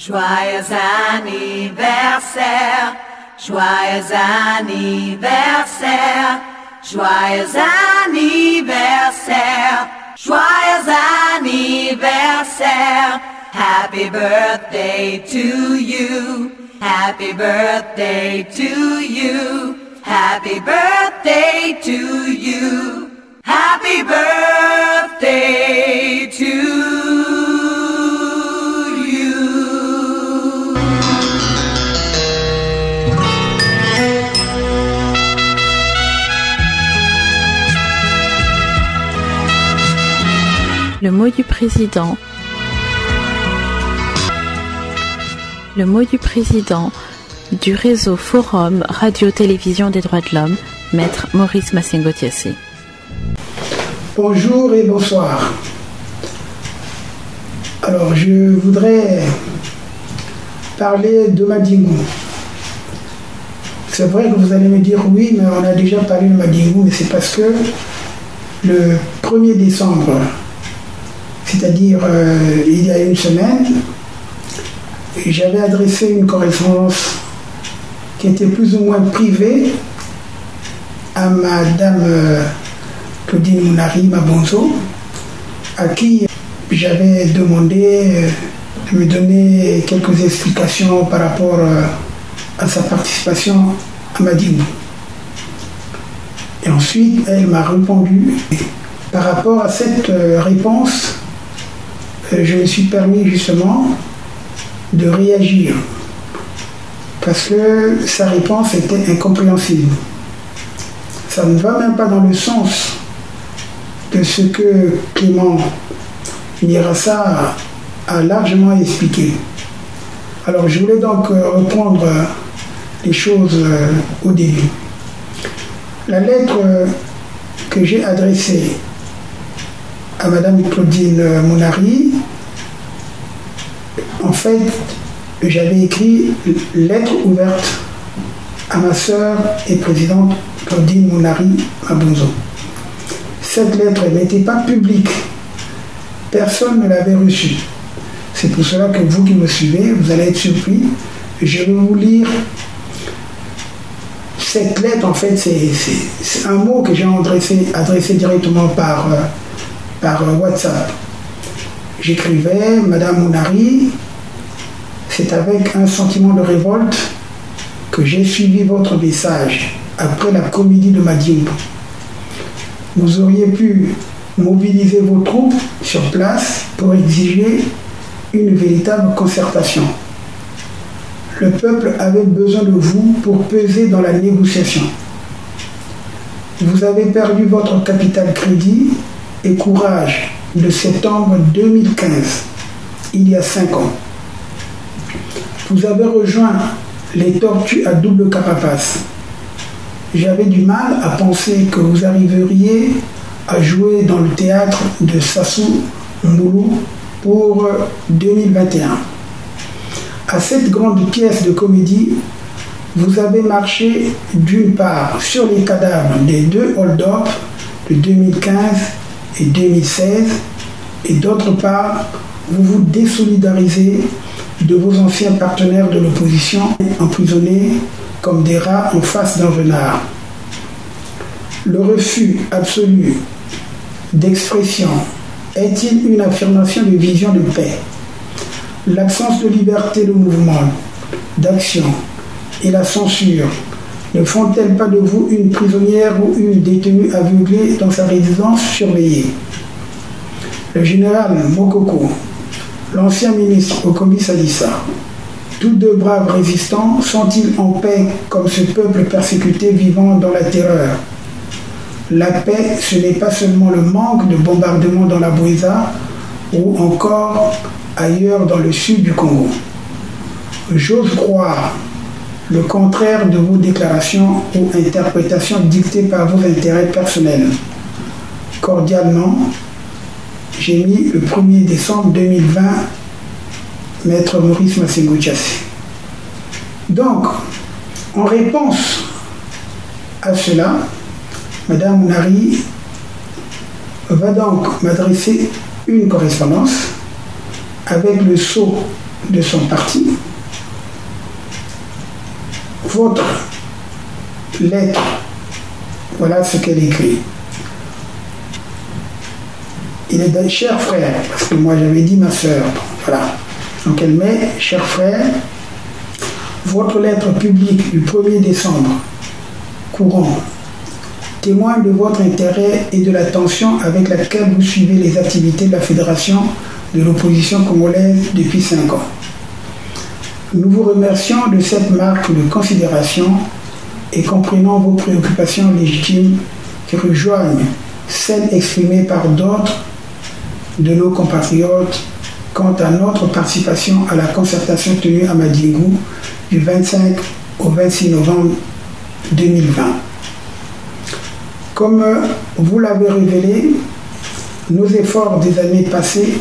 Joyeux anniversaire, joyeux anniversaire, joyeux anniversaire, joyeux anniversaire. Happy birthday to you, happy birthday to you, happy birthday to you, happy birthday to you. Le mot du président. Le mot du président du réseau Forum Radio-Télévision des droits de l'homme, Maître Maurice Massengo-Thiassé. Bonjour et bonsoir. Alors, je voudrais parler de Madingou. C'est vrai que vous allez me dire oui, mais on a déjà parlé de Madingou, mais c'est parce que le 1er décembre, c'est-à-dire il y a une semaine, j'avais adressé une correspondance qui était plus ou moins privée à Madame Claudine Mounari Mabonzo, à qui j'avais demandé de me donner quelques explications par rapport à sa participation à Madingou. Et ensuite, elle m'a répondu. Par rapport à cette réponse, je me suis permis justement de réagir parce que sa réponse était incompréhensible. Ça ne va même pas dans le sens de ce que Clément Mirassa a largement expliqué. Alors je voulais donc reprendre les choses au début. La lettre que j'ai adressée à Madame Claudine Mounari, en fait, j'avais écrit lettre ouverte à ma sœur et présidente Claudine Mounari Mabonzo. Cette lettre n'était pas publique. Personne ne l'avait reçue. C'est pour cela que vous qui me suivez, vous allez être surpris. Je vais vous lire cette lettre. En fait, c'est un mot que j'ai adressé directement par WhatsApp. J'écrivais: Madame Mounari, c'est avec un sentiment de révolte que j'ai suivi votre message après la comédie de Madingou. Vous auriez pu mobiliser vos troupes sur place pour exiger une véritable concertation. Le peuple avait besoin de vous pour peser dans la négociation. Vous avez perdu votre capital crédit et courage de septembre 2015, il y a 5 ans. Vous avez rejoint les tortues à double carapace. J'avais du mal à penser que vous arriveriez à jouer dans le théâtre de Sassou Mboulou pour 2021. À cette grande pièce de comédie, vous avez marché d'une part sur les cadavres des 2 hold-up de 2015 et 2016, et d'autre part, vous vous désolidarisez de vos anciens partenaires de l'opposition emprisonnés comme des rats en face d'un renard. Le refus absolu d'expression est-il une affirmation de vision de paix? L'absence de liberté de mouvement, d'action et la censure ne font-elles pas de vous une prisonnière ou une détenue aveuglée dans sa résidence surveillée? Le général Mokoko, l'ancien ministre Okomi Salissa, tous 2 braves résistants sont-ils en paix comme ce peuple persécuté vivant dans la terreur? La paix, ce n'est pas seulement le manque de bombardements dans la Bouéza ou encore ailleurs dans le sud du Congo. J'ose croire le contraire de vos déclarations ou interprétations dictées par vos intérêts personnels. Cordialement, j'ai mis le 1er décembre 2020, Maître Maurice Massengo-Thiassé. Donc, en réponse à cela, Madame Mounari va donc m'adresser une correspondance avec le sceau de son parti. Votre lettre, voilà ce qu'elle écrit. Il est d'un cher frère, parce que moi j'avais dit ma soeur, voilà. Donc elle met, cher frère, votre lettre publique du 1er décembre courant témoigne de votre intérêt et de l'attention avec laquelle vous suivez les activités de la Fédération de l'opposition congolaise depuis 5 ans. Nous vous remercions de cette marque de considération et comprenons vos préoccupations légitimes qui rejoignent celles exprimées par d'autres de nos compatriotes quant à notre participation à la concertation tenue à Madingu du 25 au 26 novembre 2020. Comme vous l'avez révélé, nos efforts des années passées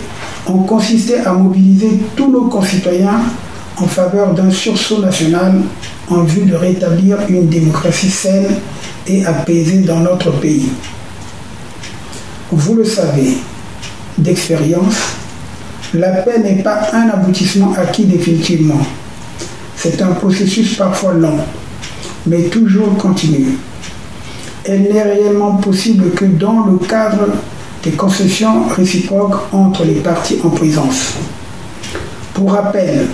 ont consisté à mobiliser tous nos concitoyens en faveur d'un sursaut national en vue de rétablir une démocratie saine et apaisée dans notre pays. Vous le savez, d'expérience, la paix n'est pas un aboutissement acquis définitivement. C'est un processus parfois long, mais toujours continu. Elle n'est réellement possible que dans le cadre des concessions réciproques entre les parties en présence. Pour rappel,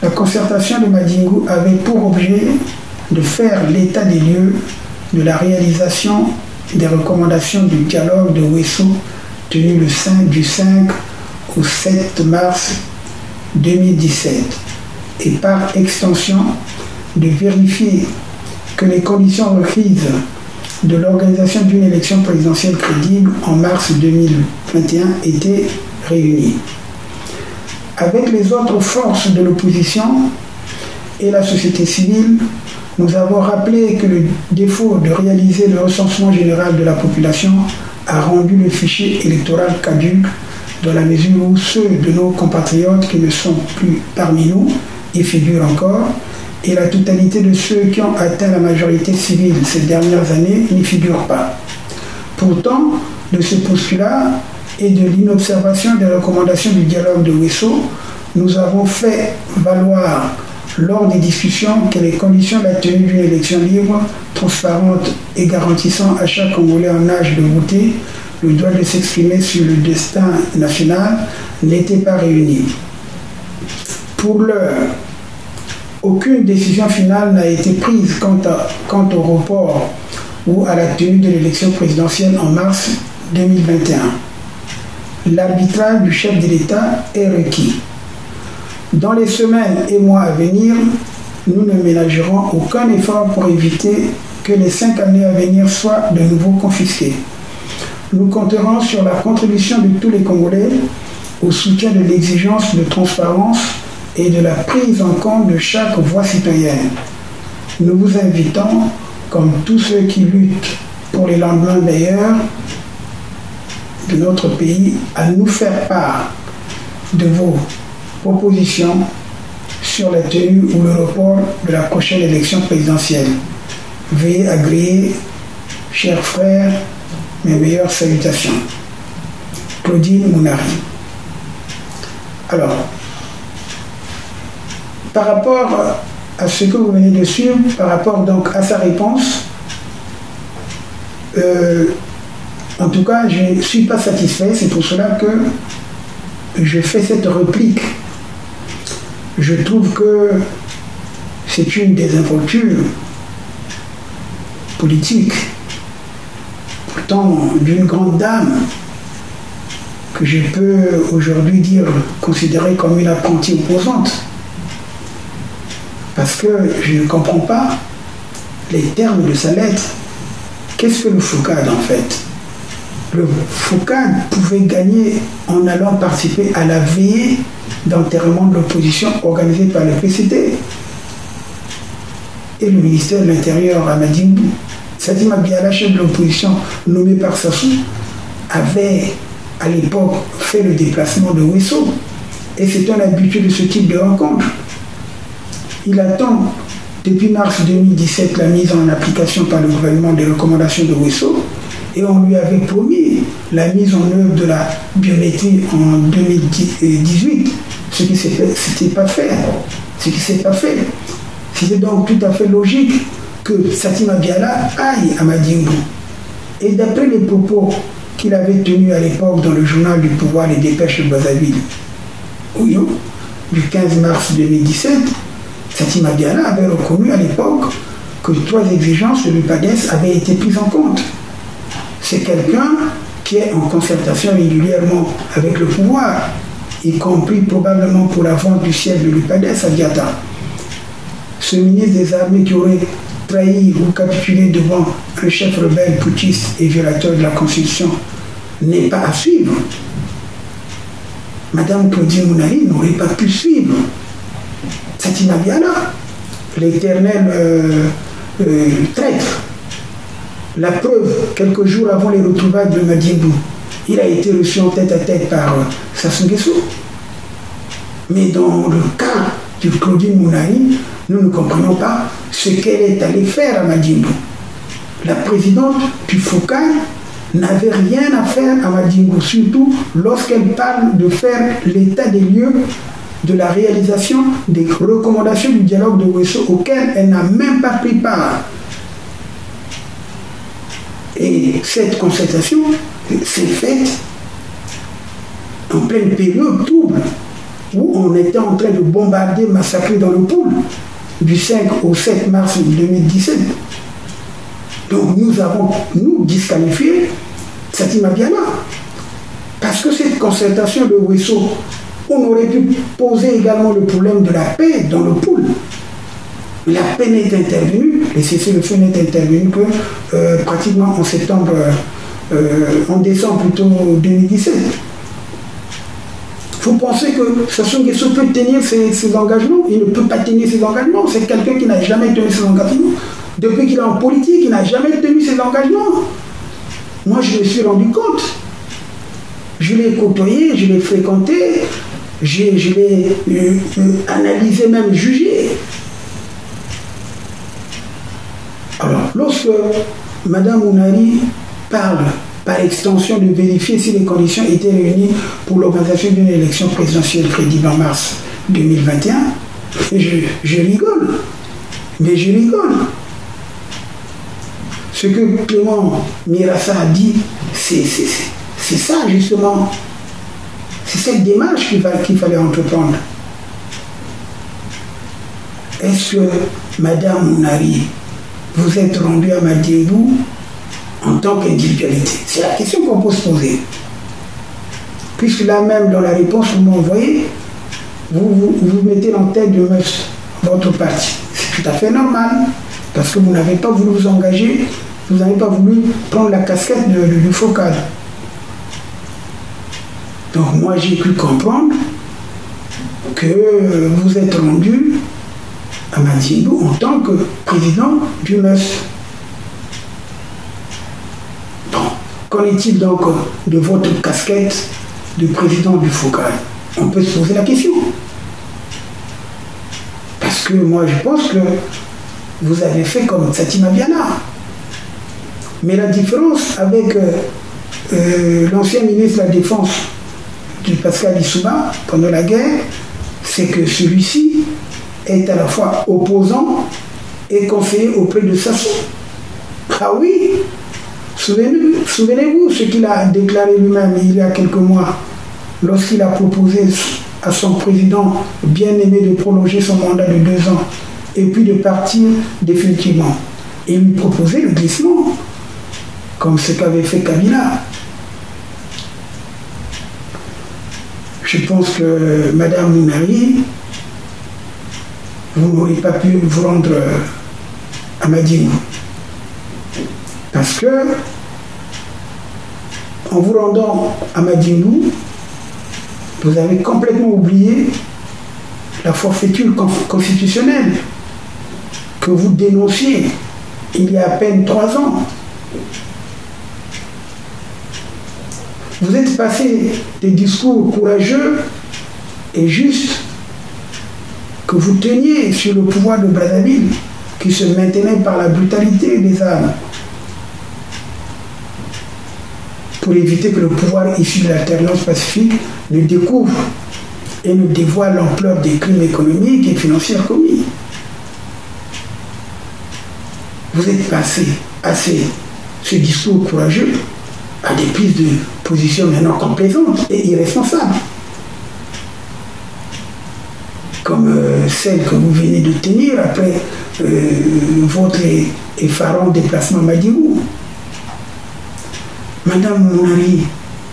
la concertation de Madingu avait pour objet de faire l'état des lieux de la réalisation des recommandations du dialogue de Wesso tenu du 5 au 7 mars 2017 et par extension de vérifier que les conditions requises de l'organisation d'une élection présidentielle crédible en mars 2021 étaient réunies. Avec les autres forces de l'opposition et la société civile, nous avons rappelé que le défaut de réaliser le recensement général de la population a rendu le fichier électoral caduc dans la mesure où ceux de nos compatriotes qui ne sont plus parmi nous y figurent encore, et la totalité de ceux qui ont atteint la majorité civile ces dernières années n'y figurent pas. Pourtant, de ce postulat et de l'inobservation des recommandations du dialogue de Wesso, nous avons fait valoir lors des discussions que les conditions de la tenue d'une élection libre, transparente et garantissant à chaque Congolais en âge de voter le droit de s'exprimer sur le destin national n'étaient pas réunies. Pour l'heure, aucune décision finale n'a été prise quant au report ou à la tenue de l'élection présidentielle en mars 2021. L'arbitrage du chef de l'État est requis. Dans les semaines et mois à venir, nous ne ménagerons aucun effort pour éviter que les 5 années à venir soient de nouveau confisquées. Nous compterons sur la contribution de tous les Congolais au soutien de l'exigence de transparence et de la prise en compte de chaque voix citoyenne. Nous vous invitons, comme tous ceux qui luttent pour les lendemains meilleurs de notre pays, à nous faire part de vos propositions sur la tenue ou le report de la prochaine élection présidentielle. Veuillez agréer, chers frères, mes meilleures salutations. Claudine Mounari. Alors, par rapport à ce que vous venez de suivre, par rapport donc à sa réponse, en tout cas, je ne suis pas satisfait. C'est pour cela que je fais cette réplique. Je trouve que c'est une désinvolture politique, pourtant d'une grande dame, que je peux aujourd'hui considérer comme une apprentie opposante. Parce que je ne comprends pas les termes de sa lettre. Qu'est-ce que le FOCAD en fait? Le FOCAD pouvait gagner en allant participer à la veillée d'enterrement de l'opposition organisée par le PCT et le ministère de l'Intérieur à Madingu. Satima Biala, chef de l'opposition nommé par Sassou, avait à l'époque fait le déplacement de Wesso et c'est un habitué de ce type de rencontre. Il attend depuis mars 2017 la mise en application par le gouvernement des recommandations de Wesso et on lui avait promis la mise en œuvre de la biométrie en 2018, ce qui s'était pas fait. Ce qui s'est pas fait. C'était donc tout à fait logique que Satima Biala aille à Madingu. Et d'après les propos qu'il avait tenus à l'époque dans le journal du pouvoir Les Dépêches de Brazzaville, du 15 mars 2017, Satima Biala avait reconnu à l'époque que 3 exigences de l'UPADES avaient été prises en compte. C'est quelqu'un qui est en concertation régulièrement avec le pouvoir, y compris probablement pour la vente du siège de l'UPADES à Diata. Ce ministre des Armées qui aurait trahi ou capitulé devant un chef rebelle, putschiste et violateur de la Constitution n'est pas à suivre. Madame Claudine Mounari n'aurait pas pu suivre Satima Biala, l'éternel traître. La preuve, quelques jours avant les retrouvailles de Madingu, il a été reçu en tête-à-tête par Sassou Nguesso. Mais dans le cas de Claudine Mounari, nous ne comprenons pas ce qu'elle est allée faire à Madingu. La présidente du FOCAI n'avait rien à faire à Madingu, surtout lorsqu'elle parle de faire l'état des lieux de la réalisation des recommandations du dialogue de Ouesso auquel elle n'a même pas pris part. Et cette concertation s'est faite en pleine période trouble où on était en train de bombarder, massacrer dans le pool du 5 au 7 mars 2017. Donc nous avons, disqualifié Satima Biala. Parce que cette concertation de Ouesso, on aurait pu poser également le problème de la paix dans le pool. La paix n'est intervenue, le cessez-le-feu n'est intervenu que pratiquement en septembre, en décembre plutôt 2017. Vous pensez que Sassou Nguesso peut tenir ses engagements? Il ne peut pas tenir ses engagements. C'est quelqu'un qui n'a jamais tenu ses engagements. Depuis qu'il est en politique, il n'a jamais tenu ses engagements. Moi, je me suis rendu compte. Je l'ai côtoyé, je l'ai fréquenté, je l'ai analysé, même jugé. Alors, lorsque Mme Mounari parle par extension de vérifier si les conditions étaient réunies pour l'organisation d'une élection présidentielle crédible en mars 2021, je rigole. Mais je rigole. Ce que Clément Mirassa a dit, c'est ça justement. C'est cette démarche qu'il fallait entreprendre. Est-ce que Mme Mounari, vous êtes rendue à Madingu en tant qu'individualité? C'est la question qu'on peut se poser. Puisque là même, dans la réponse que vous m'envoyez, vous mettez en tête de votre parti. C'est tout à fait normal, parce que vous n'avez pas voulu vous engager, vous n'avez pas voulu prendre la casquette du FOCAI. Donc moi, j'ai pu comprendre que vous êtes rendu à Madingu en tant que président du MES. Bon, qu'en est-il donc de votre casquette de président du FOCAI? On peut se poser la question. Parce que moi, je pense que vous avez fait comme Satima Biala. Mais la différence avec l'ancien ministre de la Défense, du Pascal Lissouba, pendant la guerre, c'est que celui-ci est à la fois opposant et conseiller auprès de Sassou. Ah oui, souvenez-vous ce qu'il a déclaré lui-même il y a quelques mois, lorsqu'il a proposé à son président bien-aimé de prolonger son mandat de 2 ans et puis de partir définitivement. Et lui proposait le glissement, comme ce qu'avait fait Kabila. Je pense que Mme Mounari, vous n'aurez pas pu vous rendre à Madingu. Parce que, en vous rendant à Madingu, vous avez complètement oublié la forfaiture constitutionnelle que vous dénonciez il y a à peine 3 ans. Vous êtes passé des discours courageux et justes que vous teniez sur le pouvoir de Brazzaville, qui se maintenait par la brutalité des armes, pour éviter que le pouvoir issu de l'alternance pacifique ne découvre et ne dévoile l'ampleur des crimes économiques et financiers commis. Vous êtes passé à ce discours courageux à des prises de position maintenant complaisantes et irresponsables, comme celle que vous venez de tenir après votre effarant déplacement à Madibou. Madame Mounari,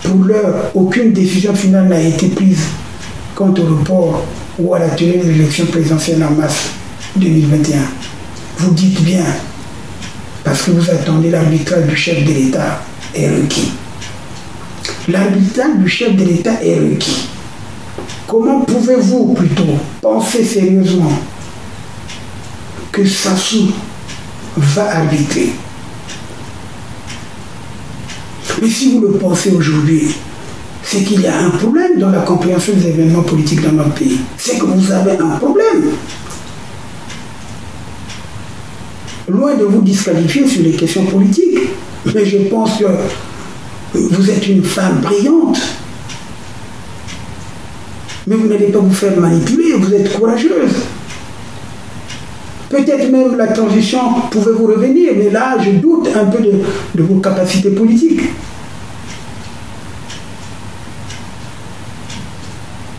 pour l'heure, aucune décision finale n'a été prise quant au report ou à la tenue de l'élection présidentielle en mars 2021. Vous dites bien, parce que vous attendez l'arbitrage du chef de l'État est requis. L'arbitrage du chef de l'État est requis. Comment pouvez-vous plutôt penser sérieusement que Sassou va arbitrer? Mais si vous le pensez aujourd'hui, c'est qu'il y a un problème dans la compréhension des événements politiques dans notre pays. C'est que vous avez un problème. Loin de vous disqualifier sur les questions politiques, mais je pense que vous êtes une femme brillante. Mais vous n'allez pas vous faire manipuler, vous êtes courageuse. Peut-être même la transition pouvait vous revenir, mais là, je doute un peu de vos capacités politiques.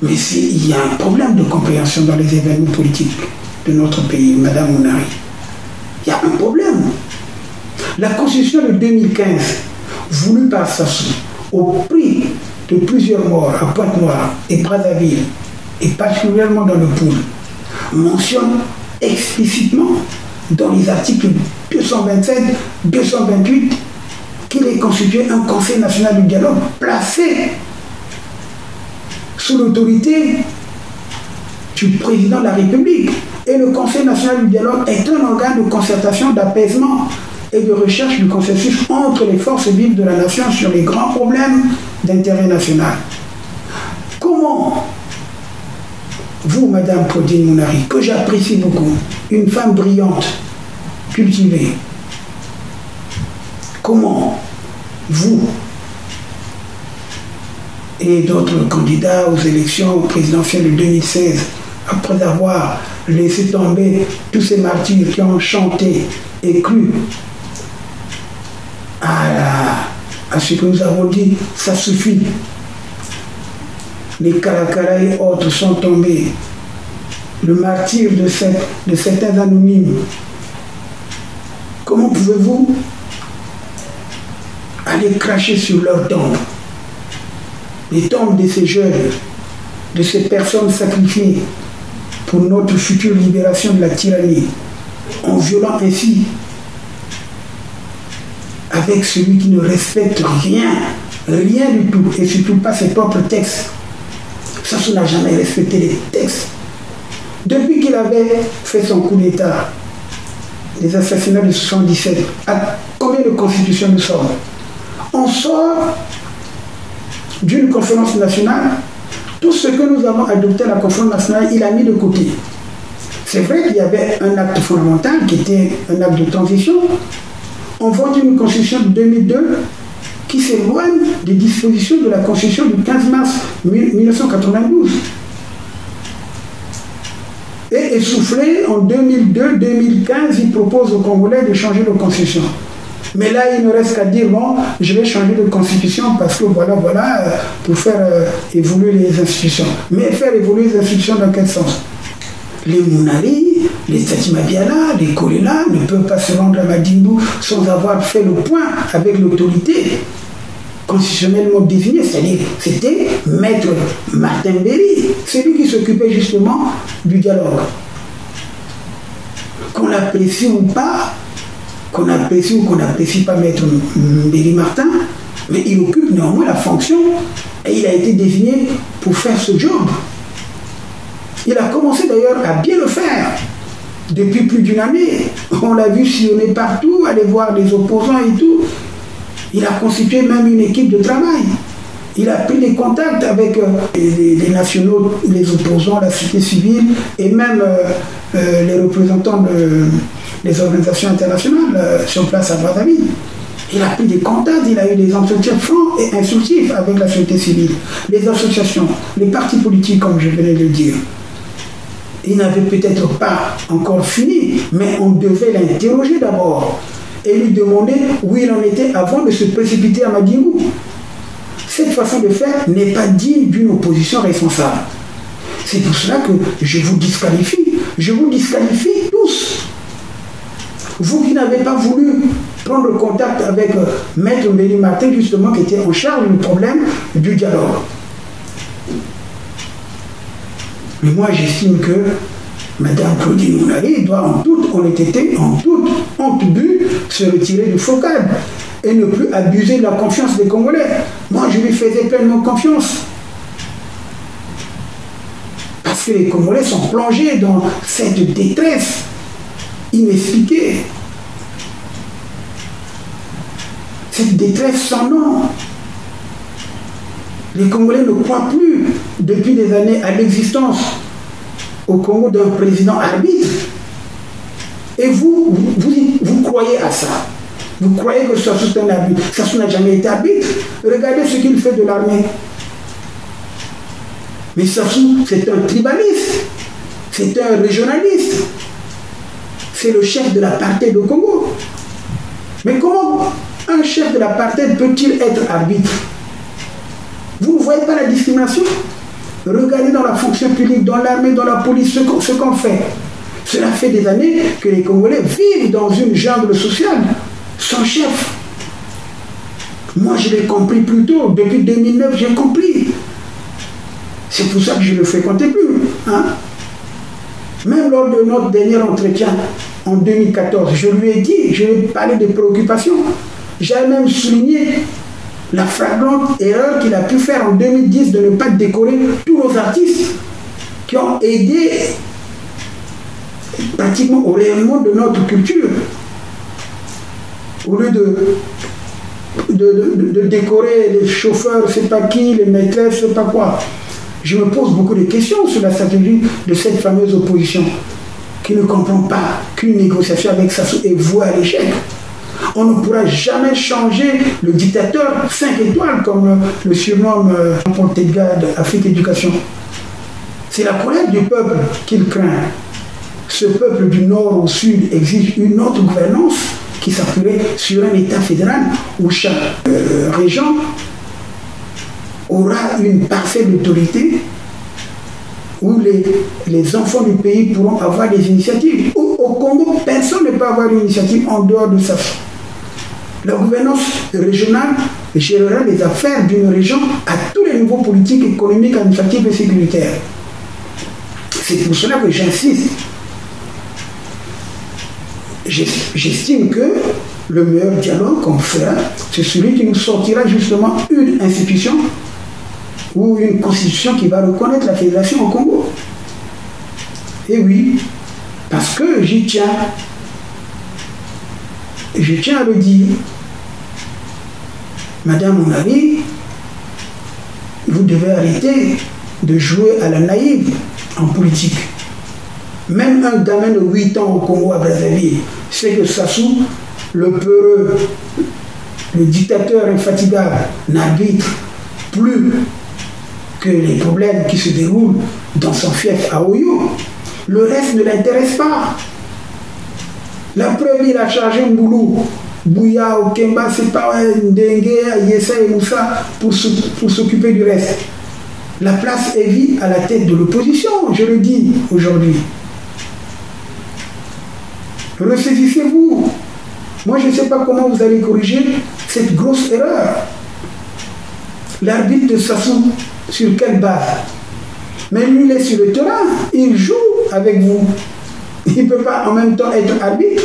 Mais s'il y a un problème de compréhension dans les événements politiques de notre pays, Madame Mounari, il y a un problème. La Constitution de 2015, voulue par Sassou, au prix de plusieurs morts à Pointe-Noire et Brazzaville, et particulièrement dans le Poul, mentionne explicitement dans les articles 227, 228, qu'il est constitué un Conseil national du dialogue placé sous l'autorité du président de la République. Et le Conseil national du dialogue est un organe de concertation, d'apaisement et de recherche du consensus entre les forces vives de la nation sur les grands problèmes d'intérêt national. Comment vous, Madame Claudine Mounari, que j'apprécie beaucoup, une femme brillante, cultivée, comment vous et d'autres candidats aux élections présidentielles de 2016, après avoir laissé tomber tous ces martyrs qui ont chanté et cru à ce que nous avons dit, ça suffit. Les Karakara et autres sont tombés. Le martyr de certains anonymes. Comment pouvez-vous aller cracher sur leur tombe? Les tombes de ces jeunes, de ces personnes sacrifiées pour notre future libération de la tyrannie, en violant ainsi avec celui qui ne respecte rien, rien du tout, et surtout pas ses propres textes. Sassou n'a jamais respecté les textes. Depuis qu'il avait fait son coup d'État, les assassinats de 77, à combien de constitutions nous sommes? On sort d'une conférence nationale, tout ce que nous avons adopté à la conférence nationale, il a mis de côté. C'est vrai qu'il y avait un acte fondamental qui était un acte de transition. On vote une constitution de 2002 qui s'éloigne des dispositions de la constitution du 15 mars 1992. Et essoufflé en 2002-2015, il propose aux Congolais de changer de constitution. Mais là, il ne reste qu'à dire, bon, je vais changer de constitution parce que voilà, pour faire évoluer les institutions. Mais faire évoluer les institutions dans quel sens? Les Mounari, les Satima Biala, les Kolela ne peuvent pas se rendre à Madibou sans avoir fait le point avec l'autorité constitutionnellement désignée, c'est-à-dire c'était Maître Martin Berry, celui qui s'occupait justement du dialogue. Qu'on l'apprécie ou pas, qu'on apprécie ou qu'on n'apprécie pas Maître Berry Martin, mais il occupe néanmoins la fonction et il a été désigné pour faire ce job. Il a commencé d'ailleurs à bien le faire depuis plus d'une année. On l'a vu sillonner partout, aller voir les opposants et tout. Il a constitué même une équipe de travail. Il a pris des contacts avec les nationaux, les opposants, la société civile et même les représentants des organisations internationales sur place à Brazzaville. Il a pris des contacts, il a eu des entretiens francs et instructifs avec la société civile, les associations, les partis politiques, comme je venais de le dire. Il n'avait peut-être pas encore fini, mais on devait l'interroger d'abord et lui demander où il en était avant de se précipiter à Madingou. Cette façon de faire n'est pas digne d'une opposition responsable. C'est pour cela que je vous disqualifie. Je vous disqualifie tous. Vous qui n'avez pas voulu prendre contact avec Maître Mbéli Martin, justement, qui était en charge du problème du dialogue. Mais moi, j'estime que Mme Claudine Mounari doit en toute honnêteté, en toute honte but, se retirer du focal et ne plus abuser de la confiance des Congolais. Moi, je lui faisais pleinement confiance. Parce que les Congolais sont plongés dans cette détresse inexpliquée. Cette détresse sans nom. Les Congolais ne croient plus depuis des années à l'existence au Congo d'un président arbitre. Et vous croyez à ça. Vous croyez que Sassou est un arbitre. Sassou n'a jamais été arbitre. Regardez ce qu'il fait de l'armée. Mais Sassou, c'est un tribaliste. C'est un régionaliste. C'est le chef de l'apartheid au Congo. Mais comment un chef de l'apartheid peut-il être arbitre? Vous ne voyez pas la discrimination? Regardez dans la fonction publique, dans l'armée, dans la police, ce qu'on fait. Cela fait des années que les Congolais vivent dans une jungle sociale, sans chef. Moi, je l'ai compris plus tôt. Depuis 2009, j'ai compris. C'est pour ça que je ne le fréquentais plus. Hein? Même lors de notre dernier entretien, en 2014, je lui ai dit, je lui ai parlé des préoccupations. J'ai même souligné la flagrante erreur qu'il a pu faire en 2010 de ne pas décorer tous nos artistes qui ont aidé pratiquement au rayonnement de notre culture. Au lieu de décorer les chauffeurs, je ne sais pas qui, les maîtresses, je ne sais pas quoi. Je me pose beaucoup de questions sur la stratégie de cette fameuse opposition qui ne comprend pas qu'une négociation avec Sassou est vouée à l'échec. On ne pourra jamais changer le dictateur 5 étoiles, comme le surnomme Paul Tedga d'Afrique Éducation. C'est la colère du peuple qu'il craint. Ce peuple du nord au sud exige une autre gouvernance qui s'appuierait sur un État fédéral où chaque région aura une parfaite autorité, où les enfants du pays pourront avoir des initiatives. Au Congo, personne ne peut avoir une initiative en dehors de ça. La gouvernance régionale gérera les affaires d'une région à tous les niveaux politiques, économiques, administratifs et sécuritaires. C'est pour cela que j'insiste. J'estime que le meilleur dialogue qu'on fera, c'est celui qui nous sortira justement une institution ou une constitution qui va reconnaître la fédération au Congo. Et oui, parce que j'y tiens. Je tiens à le dire. Madame Mounari, vous devez arrêter de jouer à la naïve en politique. Même un gamin de 8 ans au Congo à Brazzaville sait que Sassou, le peureux, le dictateur infatigable, n'arbitre plus que les problèmes qui se déroulent dans son fief à Oyo. Le reste ne l'intéresse pas. La preuve, il a chargé Mboulou, Bouya, Okemba, c'est pas Ndengue, Yessa et Moussa pour s'occuper du reste. La place est vide à la tête de l'opposition, je le dis aujourd'hui. Ressaisissez-vous. Moi, je ne sais pas comment vous allez corriger cette grosse erreur. L'arbitre de Sassou, sur quelle base? Mais lui, il est sur le terrain, il joue avec vous. Il ne peut pas en même temps être arbitre.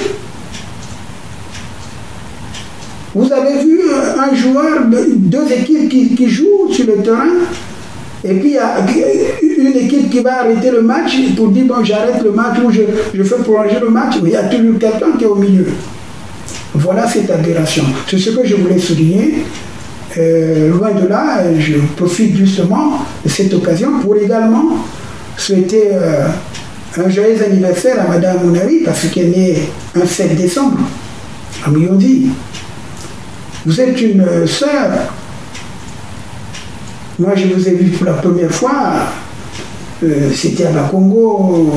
Vous avez vu un joueur, deux équipes qui jouent sur le terrain, et puis il y a une équipe qui va arrêter le match pour dire bon, j'arrête le match ou je fais prolonger le match, mais il y a toujours quelqu'un qui est au milieu. Voilà cette aberration. C'est ce que je voulais souligner. Loin de là, je profite justement de cette occasion pour également souhaiter un joyeux anniversaire à Madame Mounari, parce qu'elle est née un 7 décembre à Muyonzi. Vous êtes une sœur. Moi, je vous ai vu pour la première fois, c'était à Bakongo,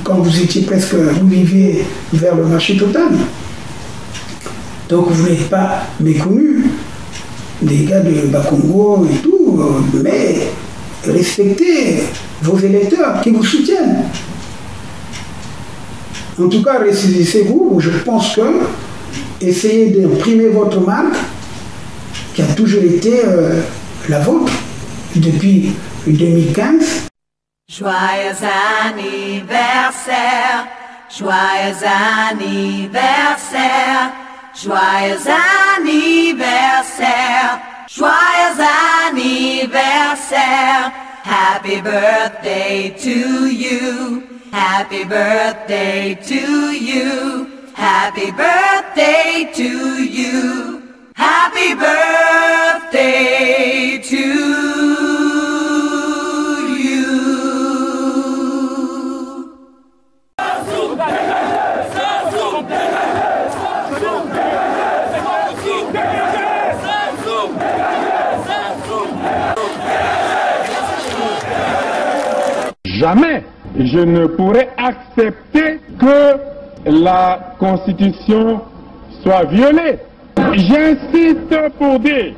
quand vous étiez presque, vous viviez vers le marché total. Donc vous n'êtes pas méconnu des gars de Bakongo et tout, mais respectez vos électeurs qui vous soutiennent. En tout cas, ressaisissez-vous. Je pense que essayez d'imprimer votre marque qui a toujours été la vôtre depuis 2015. Joyeux anniversaire, joyeux anniversaire, joyeux anniversaire, joyeux anniversaire. Happy birthday to you, happy birthday to you, happy birthday to you, happy birthday to you. Jamais je ne pourrais accepter que la Constitution soit violée. J'insiste pour dire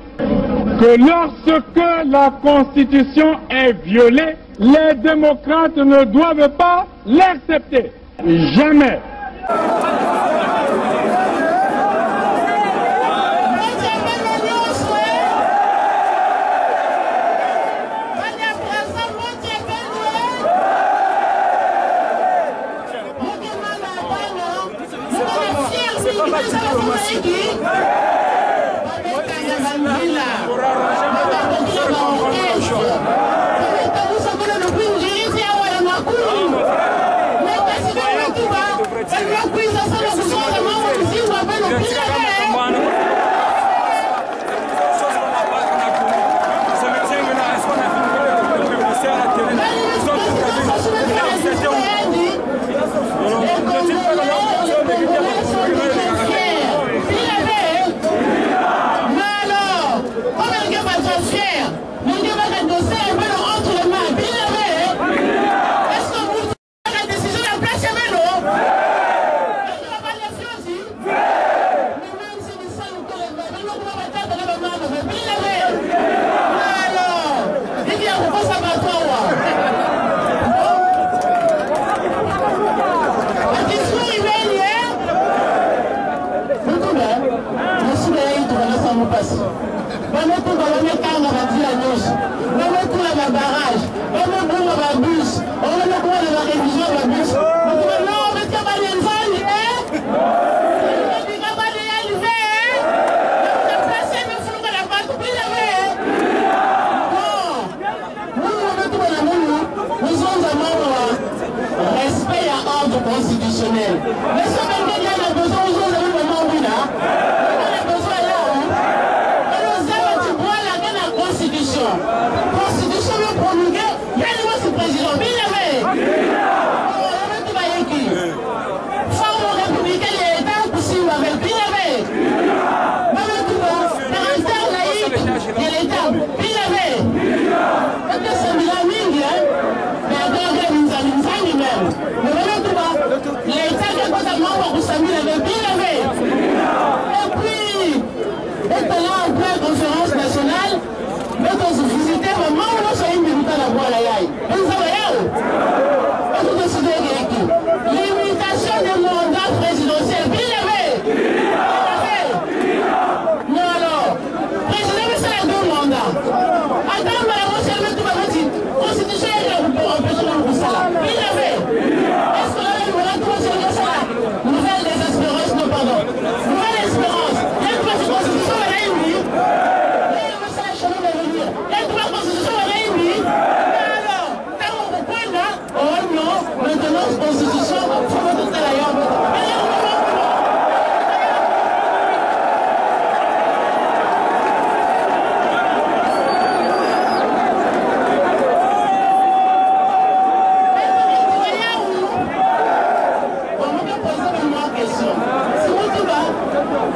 que lorsque la Constitution est violée, les démocrates ne doivent pas l'accepter. Jamais.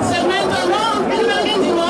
C'est maintenant,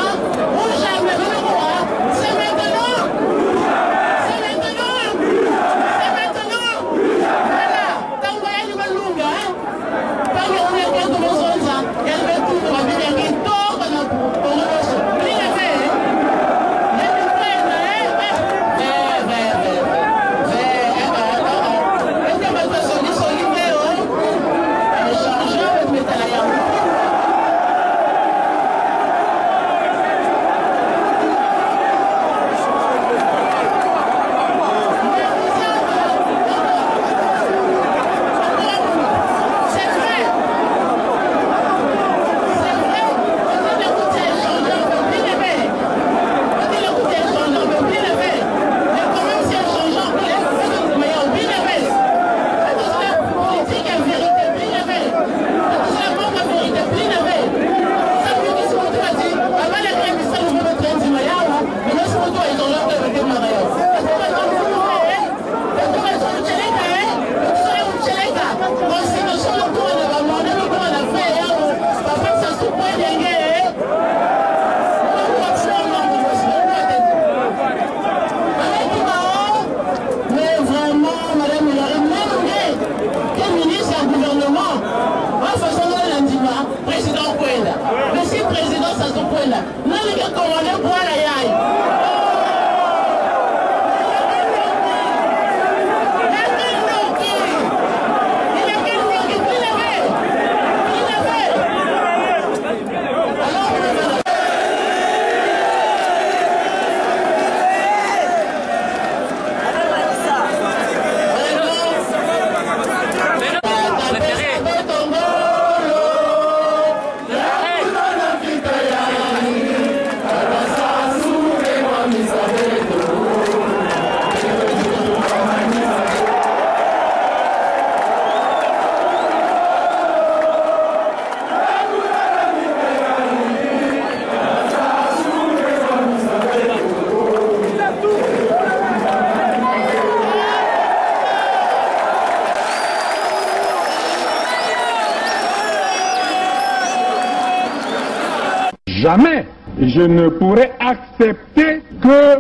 jamais je ne pourrai accepter que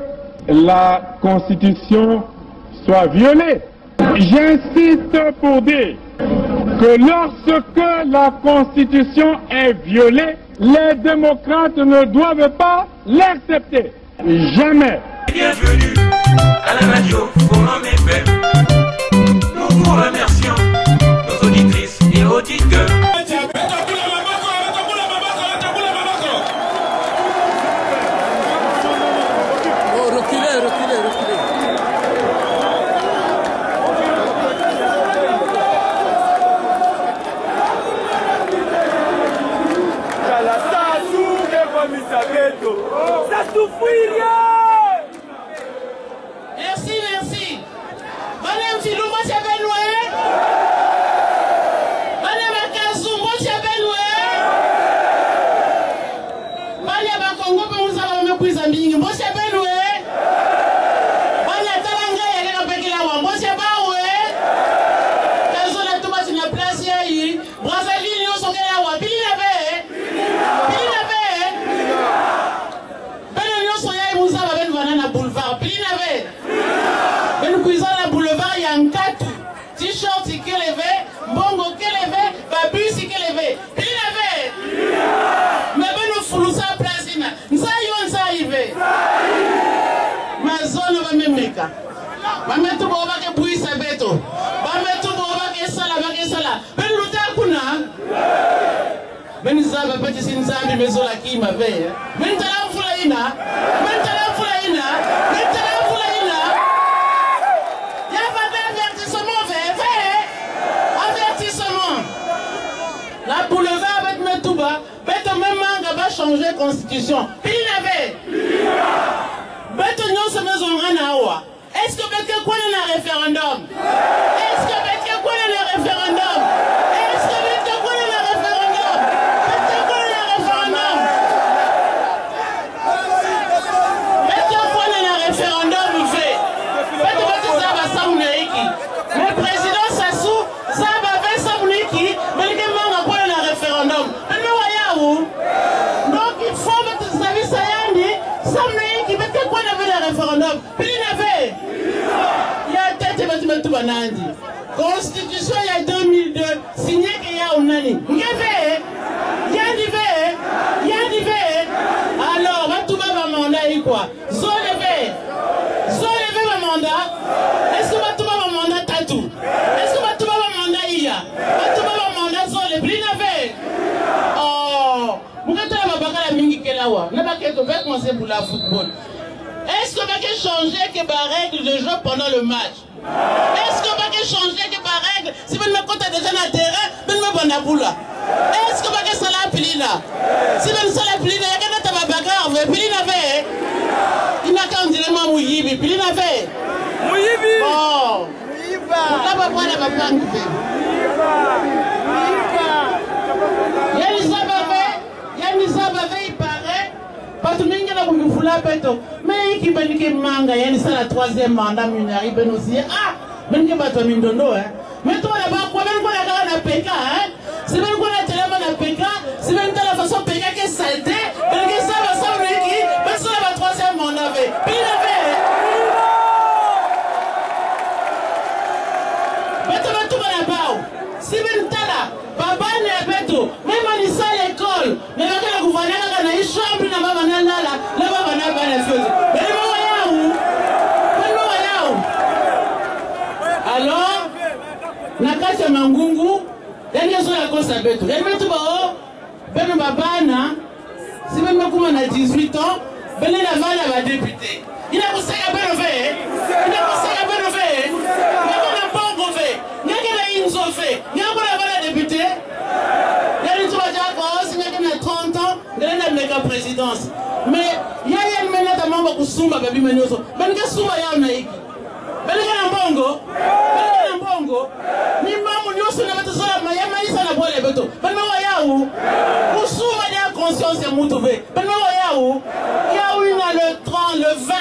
la Constitution soit violée. J'insiste pour dire que lorsque la Constitution est violée, les démocrates ne doivent pas l'accepter. Jamais. Bienvenue à la radio Forum FM. Nous vous remercions, nos auditrices et auditeurs. Merci, merci. Madame Filou, moi c'est Benoué. Madame Akazou, moi c'est Benoué. Madame Congo, nous avons pris un bing, moi c'est Benoué. Madame Talanga, il y a un peu qui l'a moi c'est Baoué. Kazo la tomate in la place hier. Brazzaville, nous sommes là, Pili l'avait. Pili l'avait. Ben nous sommes là, nous avons banana boulevard. Pili l'avait. Ben nous cuisons la boulevard, il y a un 4 t-shirt qui est levé, bongo qui est levé, babus qui est levé. Pili l'avait. Mais ben nous foulons ça place. Nous arrivons. Ma zone va me mettre. Va mettre tout pour que bruit ça bête. Va mettre tout pour que ça là. Ben nous t'as ben nous avons pas dit si nous avons maison là qui m'avait. Ben t'as la foulaïna. Ben t'as la foulaïna. Ben t'as la foulaïna. Il y a pas d'avertissement fait. Avertissement. La boulevard va te mettre tout bas. Ben ton même manque va changer la constitution. Puis il avait. Ben ton nom se met en ranawa. Est-ce que ben que quoi dans un référendum? Est-ce que ben que quoi dans un référendum? Est-ce que ben que quoi dans un référendum? Ben que quoi dans un référendum? Ben que quoi dans un référendum il fait? Ben que ben ça va s'amuneiki. Le président Sassou, ça va faire s'amuneiki. Mais il demande à quoi dans un référendum? Ben me voyez où? Donc il faut mettre ce service à Yandi. S'amuneiki, ben que quoi dans un référendum? Puis il avait. Il y a tête et bâtiment tout banandi. Constitution il y a 2002, signé qu'il y a un année. Il y avait, alors, va tout va mandat quoi? Zone ma mandat. Est-ce que va tout va mandat tatou? Est-ce que va tout va mandat iya? Va tout va mandat zone plus n'avait. Oh, vous êtes là, la mingi kelawa. N'a pas qu'à commencer pour la football. Est-ce que va changer que ma règle de jeu pendant le match? Est-ce que va changer que ma règle si vous me comptez déjà dans le terrain, vous me prenez la boule? Est-ce que va ça la pili là? Si vous ça la pili là, il y a un bagarre, mais pili n'avait. Il n'a qu'à dire moi mouyibi, pili n'avait. Mouyibi. Bon. On n'a pas la papa qui fait. Yanisa Bavé, il paraît. Parce que nous avons vu la péto. Mais qui va dire manga, il y a la troisième mandat munari, ben aussi. Ah, ben qui va te mindondo, hein. Mais toi là-bas, quoi, même qu'on a la PK, hein. C'est même qu'on a tellement la PK, c'est même de la façon PK qui est saleté, ben qui ça va s'enlever qui, ben ça la troisième mandat, puis il avait. Mais tu vas tout là-bas. Si ben tala, papa n'est pas tout, même en issa l'école, mais là que le gouverneur a une chambre, n'a pas banal là, là-bas banal banal feu. Mais le moyen où? Alors, nakati ya mangungu, yani yaso la kosa betu. Yani betu bao, beno babana, si beno kuma na 18 ans, beno la vana va député. Il a kusaka beno ve, il a kusaka beno ve, nyako na bongo ve, nyako na inzo ve, nyako na vana député. Yani tu vas dire que si nyako na 30 ans, ngene na mega présidence. Mais yaya mena ta mambo kusumba babi menyoso. Beno ka sumba yao na hiki. Beno na bongo. Ni mamu nyoso na batu sala mayama isa na bole beto. Beno wa yao. Kusuma ya conscience ya mutu ve. Beno wa yao. Yao ina le 30, le 20.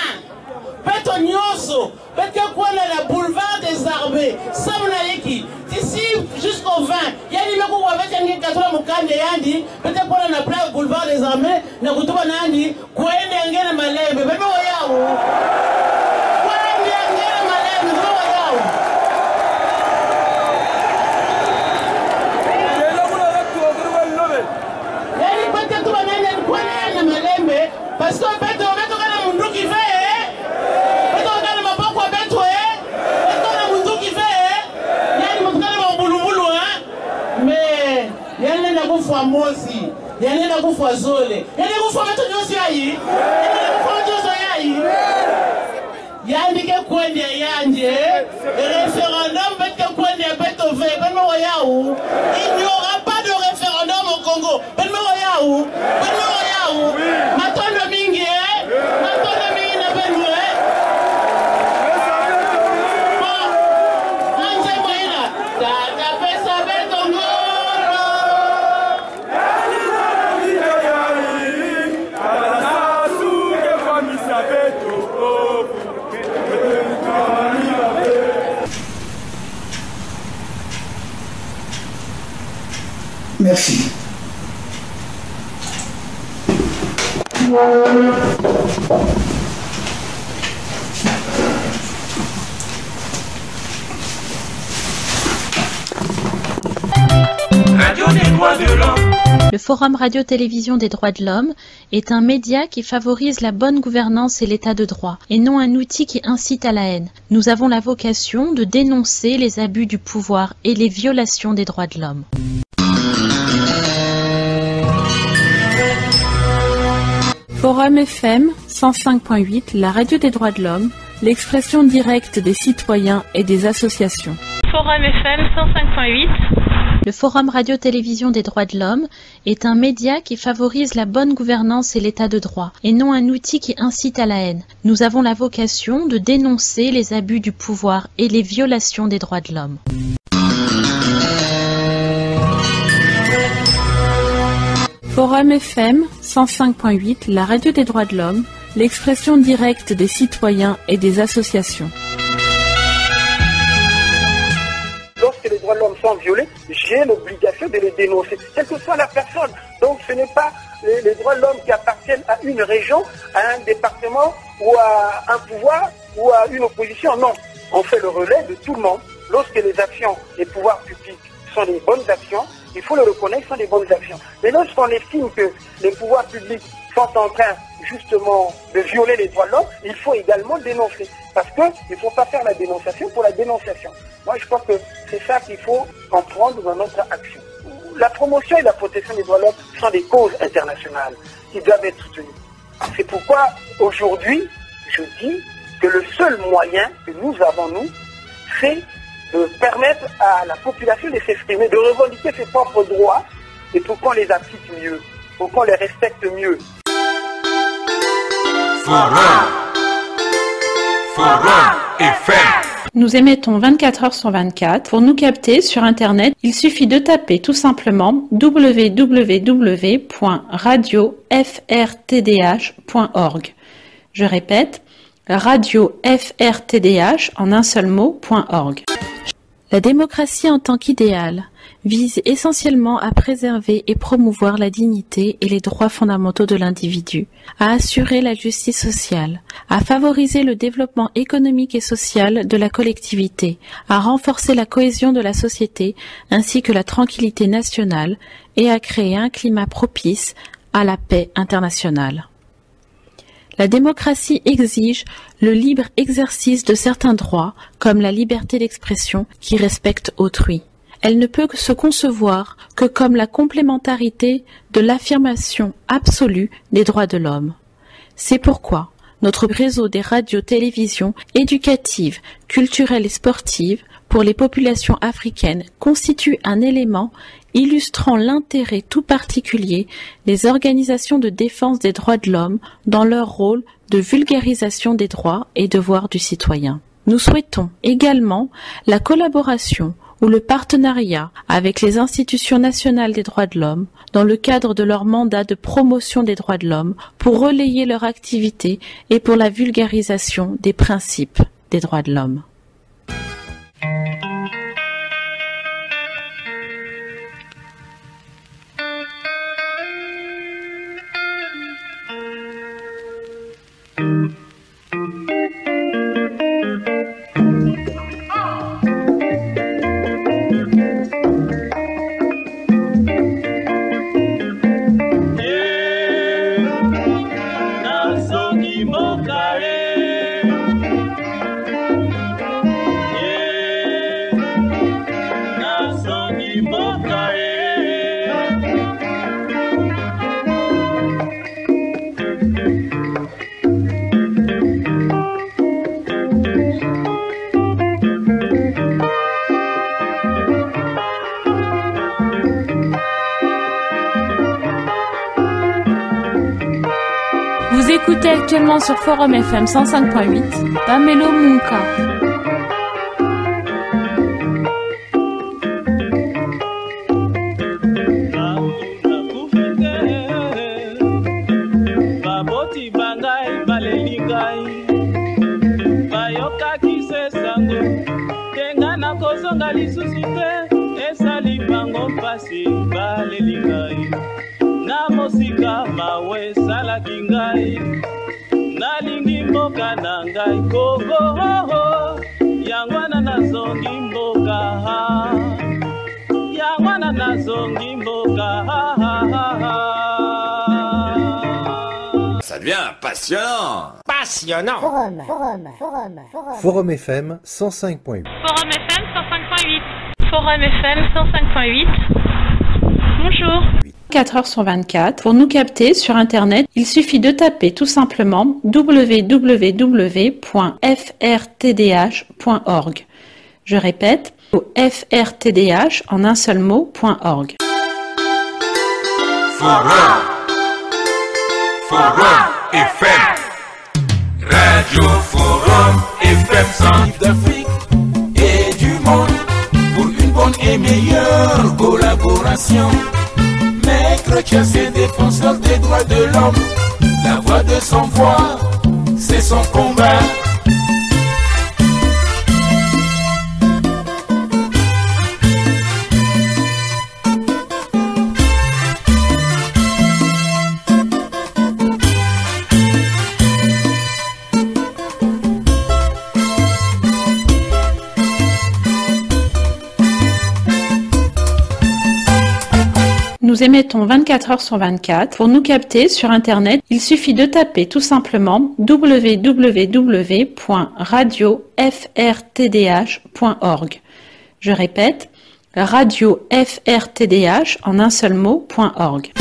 Beto nyoso. Beto kwa la boulevard des Arbés. Samuna yeki. D'ici jusqu'au 20. yani meko kwa vete nge katola mukande yandi pete kwa na playa boulevard des armées na kutuba nandi kwende angene malembe bebe wayao kwende angene malembe bebe wayao yani pete tuba nandi kwende malembe parce que pete ometo kana mundu ki fe pete kana maboko beto pete kana mundu ki fe yani mukana mbulubulu mais yanenda kufa mosi yanenda kufa zole yanenda kufa mato nyosi yayi yanenda kufa nyoso yayi yandike kwende yanje référendum bete kwende beto ve benmo wayau il n'y aura pas de référendum au Congo benmo wayau matondo mingi na benmo anje moina tata pesa beto Merci. Radio des droits de l'homme. Le Forum Radio-Télévision des droits de l'homme est un média qui favorise la bonne gouvernance et l'état de droit, et non un outil qui incite à la haine. Nous avons la vocation de dénoncer les abus du pouvoir et les violations des droits de l'homme. Forum FM 105.8, la radio des droits de l'homme, l'expression directe des citoyens et des associations. Forum FM 105.8. Le Forum Radio-Télévision des droits de l'homme est un média qui favorise la bonne gouvernance et l'état de droit, et non un outil qui incite à la haine. Nous avons la vocation de dénoncer les abus du pouvoir et les violations des droits de l'homme. Forum FM 105.8, la radio des droits de l'homme, l'expression directe des citoyens et des associations. Lorsque les droits de l'homme sont violés, j'ai l'obligation de les dénoncer, quelle que soit la personne. Donc ce n'est pas les droits de l'homme qui appartiennent à une région, à un département ou à un pouvoir ou à une opposition. Non, on fait le relais de tout le monde. Lorsque les actions des pouvoirs publics sont des bonnes actions, il faut le reconnaître, sont des bonnes actions. Mais lorsqu'on estime que les pouvoirs publics sont en train justement de violer les droits de l'homme, il faut également dénoncer. Parce qu'il ne faut pas faire la dénonciation pour la dénonciation. Moi, je crois que c'est ça qu'il faut comprendre dans notre action. La promotion et la protection des droits de l'homme sont des causes internationales qui doivent être soutenues. C'est pourquoi, aujourd'hui, je dis que le seul moyen que nous avons, nous, c'est de permettre à la population de s'exprimer, de revendiquer ses propres droits, et pour qu'on les applique mieux, pour qu'on les respecte mieux. Forum FM. Nous émettons 24 heures sur 24. Pour nous capter sur Internet, il suffit de taper tout simplement www.radiofrtdh.org. Je répète, radiofrtdh en un seul mot.org. La démocratie en tant qu'idéal vise essentiellement à préserver et promouvoir la dignité et les droits fondamentaux de l'individu, à assurer la justice sociale, à favoriser le développement économique et social de la collectivité, à renforcer la cohésion de la société ainsi que la tranquillité nationale et à créer un climat propice à la paix internationale. La démocratie exige le libre exercice de certains droits, comme la liberté d'expression qui respecte autrui. Elle ne peut se concevoir que comme la complémentarité de l'affirmation absolue des droits de l'homme. C'est pourquoi notre réseau des radios-télévisions éducatives, culturelles et sportives pour les populations africaines constitue un élément illustrant l'intérêt tout particulier des organisations de défense des droits de l'homme dans leur rôle de vulgarisation des droits et devoirs du citoyen. Nous souhaitons également la collaboration ou le partenariat avec les institutions nationales des droits de l'homme dans le cadre de leur mandat de promotion des droits de l'homme pour relayer leur activité et pour la vulgarisation des principes des droits de l'homme. Vous écoutez actuellement sur Forum FM 105.8 Pamelo Munka. Namosika mawe sala kingai nalingi mboka na ngai Kongo yangwana nazongi mboka yangwana nazongi mboka Ça devient passionnant. Passionnant. Forum FM 105.8. Forum FM 105.8. Forum FM 105.8. Bonjour. 24 heures sur 24. Pour nous capter sur Internet, il suffit de taper tout simplement www.frtdh.org. Je répète, frtdh en un seul mot.org. Forum FM. Radio Forum FM 100 d'Afrique et du monde pour une bonne et meilleure collaboration. Mais chrétiens, c'est défenseur des droits de l'homme. La voix de son voix, c'est son combat. Nous émettons 24 heures sur 24. Pour nous capter sur Internet, il suffit de taper tout simplement www.radiofrtdh.org. Je répète, radiofrtdh en un seul mot.org.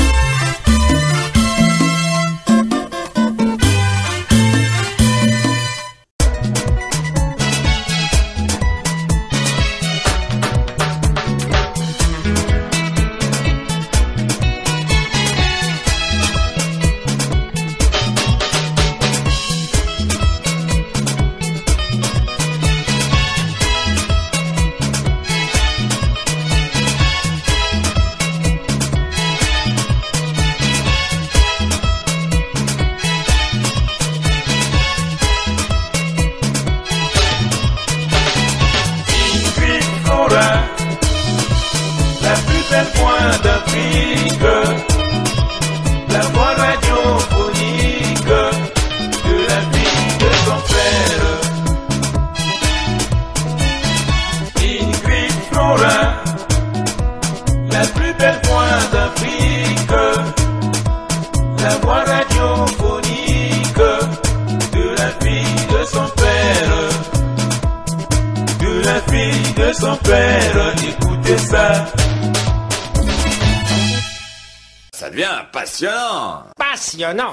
Ça devient passionnant. Passionnant.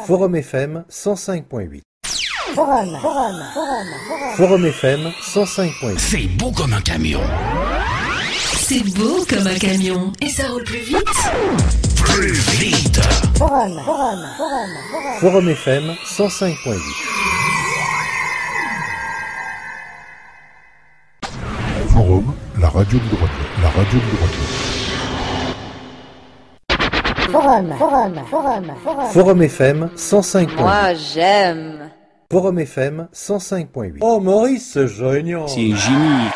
Forum FM 105.8. Forum FM 105.8. C'est beau comme un camion. C'est beau comme un camion. Et ça roule plus vite. Plus vite. Forum FM 105.8. Forum, la radio du droit. La radio du droit. Forum FM 105.8. Moi, j'aime. Forum FM 105.8. Oh Maurice, c'est génial. C'est génial.